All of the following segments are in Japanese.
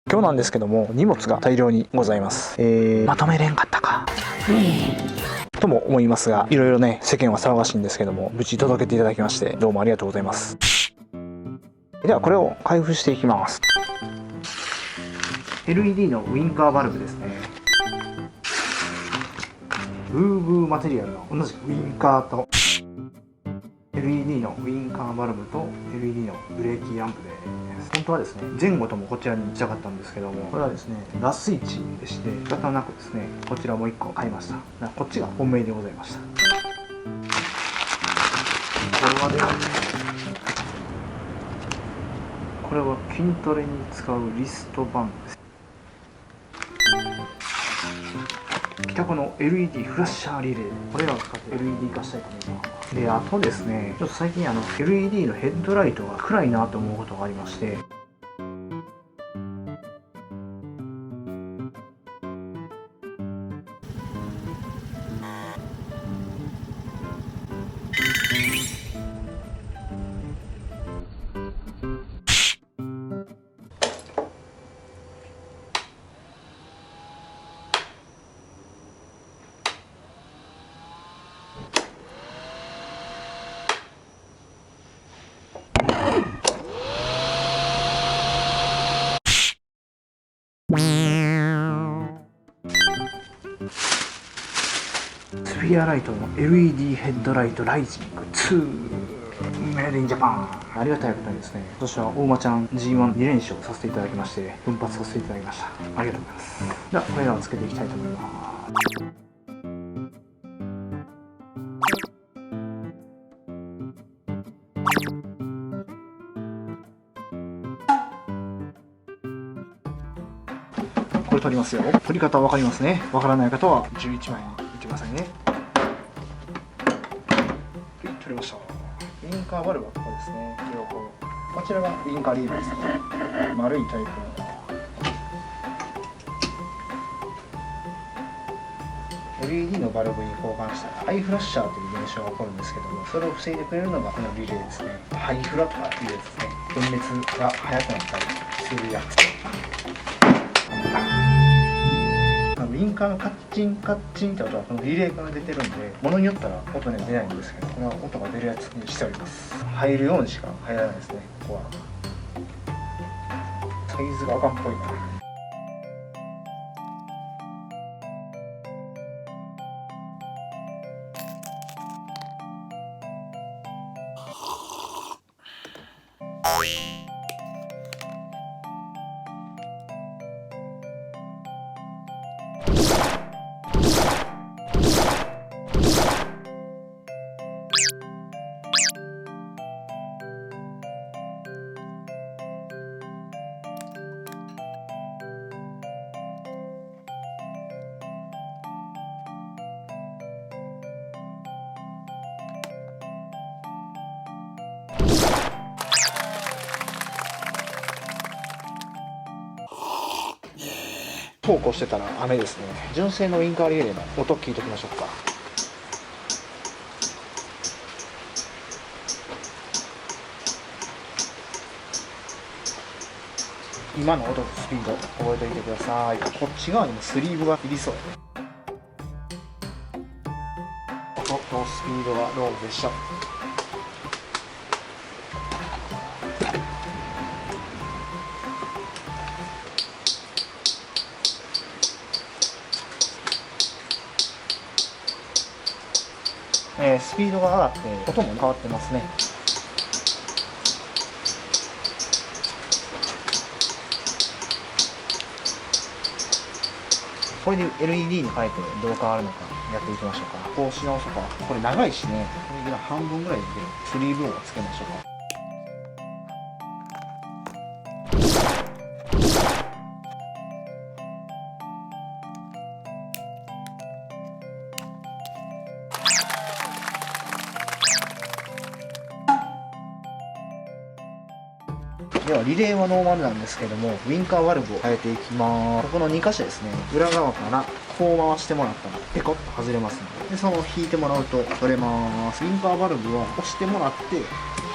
今日なんですけども、荷物が大量にございます。まとめれんかったか。とも思いますが、いろいろね、世間は騒がしいんですけども、無事届けていただきまして、どうもありがとうございます。では、これを開封していきます。LED のウインカーバルブですね。ブーブーマテリアルの同じくウインカーと LED のウインカーバルブと LED のブレーキランプです。本当はですね、前後ともこちらに行きたかったんですけども、これはですね、ラスイッチでして、仕方なくですね、こちらも1個買いました。こっちが本命でございました。これはでは、これは筋トレに使うリストバンドです。北コの LED フラッシャーリレー、これらを使って LED 化したいと思います。で、あとですね、ちょっと最近LED のヘッドライトが暗いなと思うことがありまして、スフィアライトの LED ヘッドライトライジング2メイドインジャパン。ありがたいことにですね、今年は大間ちゃん G12 連勝させていただきまして、奮発させていただきました。ありがとうございます。ではこれらをつけていきたいと思います。これ取りますよ。取り方わかりますね。わからない方は11枚に見てくださいね。取りました。ウインカーバルブはここですね。両方。こちらがウインカーリーダーですね。丸いタイプの。LED のバルブに交換したらハイフラッシャーという現象が起こるんですけども、それを防いでくれるのがこのリレーですね。ハイフラとかいうやつですね。点滅が速くなったりするやつ。ウインカーのカッチンカッチンって音はこのリレーから出てるんで、物によったら音が出ないんですけど、この音が出るやつにしております。入るようにしか入らないですね。ここはサイズがあかんっぽいな。投稿してたら雨ですね。純正のウインカーリレーの音聞いておきましょうか。今の音とスピード覚えておいてください。こっち側にもスリーブがいりそうやね。音とスピードがローでした。スピードが上がって音も変わってますね。これで LED に変えてどう変わるのかやっていきましょうか。こうし直そうか。これ長いしね、これが半分ぐらいでスリーブをつけましょうか。ではリレーはノーマルなんですけども、ウインカーバルブを変えていきます。ここの2箇所ですね、裏側からこう回してもらったらペコッと外れますので、その引いてもらうと取れます。ウインカーバルブは押してもらって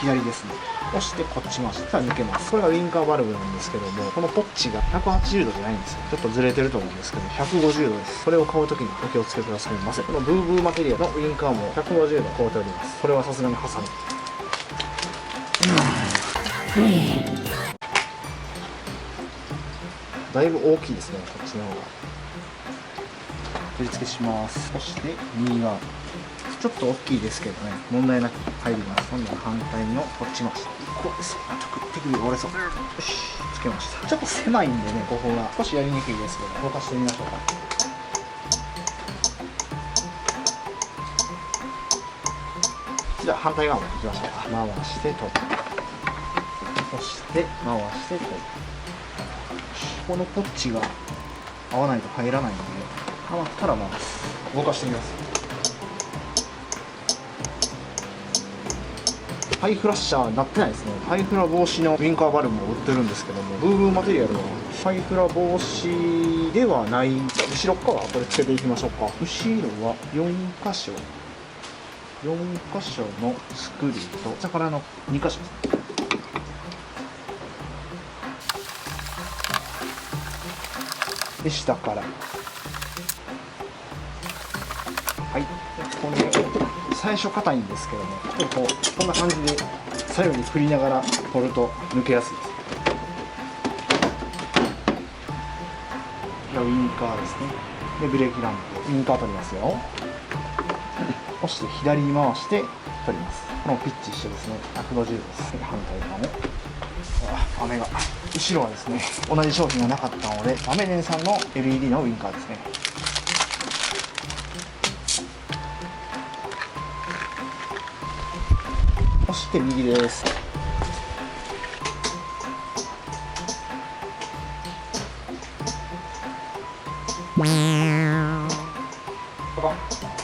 左ですね。押してこっち回してさあ抜けます。これがウインカーバルブなんですけども、このポッチが180度じゃないんですよ。ちょっとずれてると思うんですけど150度です。これを買うときにお気をつけくださいませ。このブーブーマテリアルのウインカーも150度買うております。これはさすがにハサミ、だいぶ大きいですね、こっちの方が。取り付けします。そして右側ちょっと大きいですけどね、問題なく入ります。今度は反対のこっち回して、こうです。手首折れそう。よし、つけました。ちょっと狭いんでね、ここが少しやりにくいですけど、動かしてみましょうか。じゃあ反対側も行きましょうか。回して取る。そして回して取る。このポッチが合わないと入らないので、はまったら回す。動かしてみます。ハイフラッシャーになってないですね。ハイフラ防止のウインカーバルブも売ってるんですけども、ブーブーマテリアルはハイフラ防止ではない。後ろからこれつけていきましょうか。後ろは4箇所のスクリューと下からの2箇所ですね。で下からこの最初硬いんですけども、ちょっとこんな感じで左右に振りながら取ると抜けやすいです。ウインカーですね。でブレーキランプ、ウインカー取りますよ。押して左に回して取ります。このピッチ一緒ですね。150度です。反対側も雨が、後ろはですね同じ商品がなかったのでアメネンさんの LED のウインカーですね。そして右です。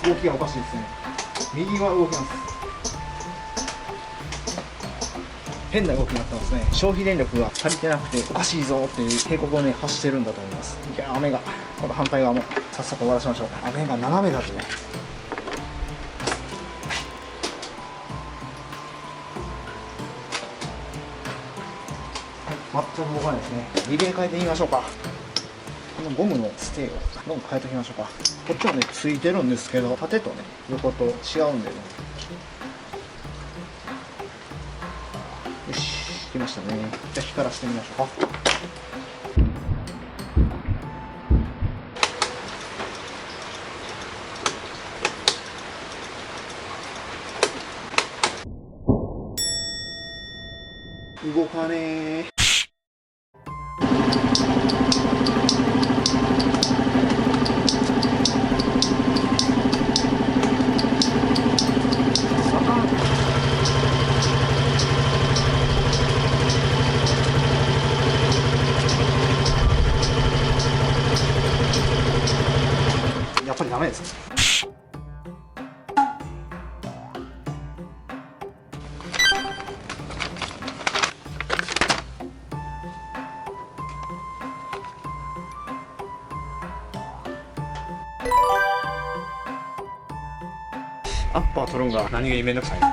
動きがおかしいですね。右は動きます。変な動きになってますね。消費電力が足りてなくておかしいぞっていう警告をね発してるんだと思います。いや雨が、この反対側もさっさと終わらせましょう。雨が斜めだとね。全く動かないですね。リレー変えてみましょうか。このゴムのステーをどんどん変えておきましょうか。こっちはねついてるんですけど、縦とね横と違うんでね。よし、来ましたね。じゃあ光らせてみましょうか。動かねー。やっぱりダメですね。アッパー取るんが何気にめんどくさい。アッ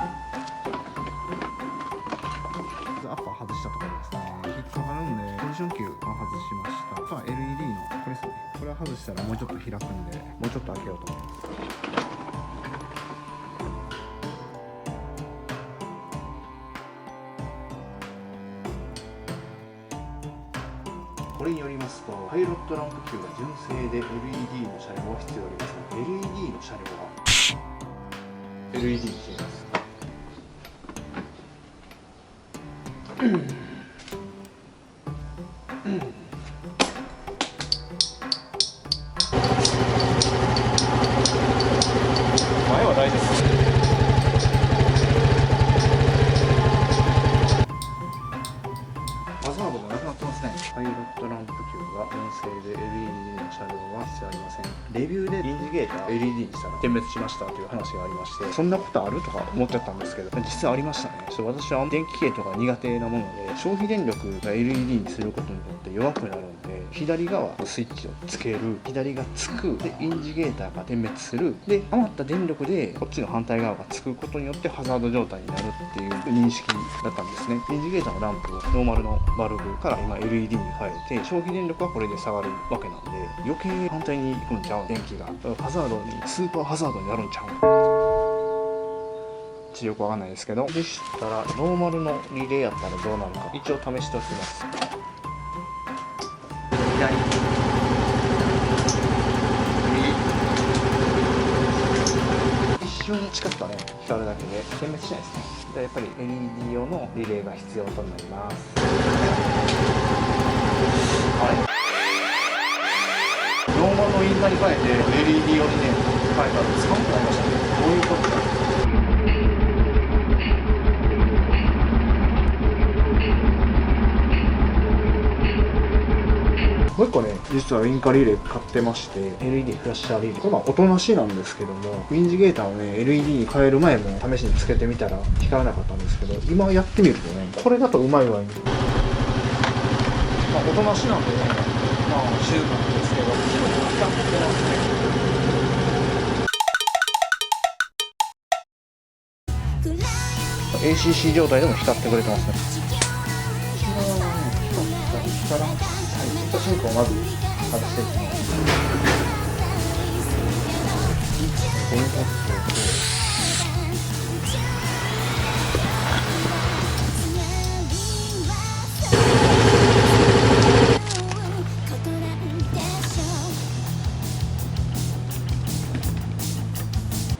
パー外したところですね。引っかかるんでポジション球を外しました。さあ LED のこれですね。これを外したらもうちょっと開くんで、もうちょっと開けようと思います。これによりますと、パイロットランプ球が純正で LED の車両が必要ありますが、LED の車両が LED に消えます。前は大丈夫です。ハザードがなくなってますね。パイロットランプ球が音声で LED の車両は必要ありません。レビューでインジゲーター LED にしたら点滅しましたという話がありまして、そんなことあるとか思っちゃったんですけど、実はありましたね。私は電気系統が苦手なもので、消費電力が LED にすることによって弱くなるんで、左側のスイッチをつける、左がつく、でインジゲーターが点滅する、で余った電力でこっちの反対側がつくことによってハザード状態になるっていう認識だったんですね。インジゲーターのランプをノーマルのバルブから今 LED に変えて、消費電力はこれで下がるわけなんで、余計反対に行くんちゃう、電気がハザードにスーパーハザードになるんちゃう、よくわかんないですけど、でしたらノーマルのリレーやったらどうなるか一応試しておきます。左、一瞬近くかね、光るだけで点滅しないですね。でやっぱり LED 用のリレーが必要となります。はい、ノーマルのインカーに変えて LED 用にね変えたら使わなくなりましたね。どういうことか。もう一個ね、実はウインカーリレー買ってまして、LED フラッシャーリレー。これまあおとなしいなんですけども、インジゲーターをね、LED に変える前も試しにつけてみたら光らなかったんですけど、今やってみるとね、これだとうまいわいに。まあおとなしなんでね、まあ静かなんですけど、光ってますね。ACC 状態でも光ってくれてますね。こちらはね、光らん。ヒットシンクをまず外していきます。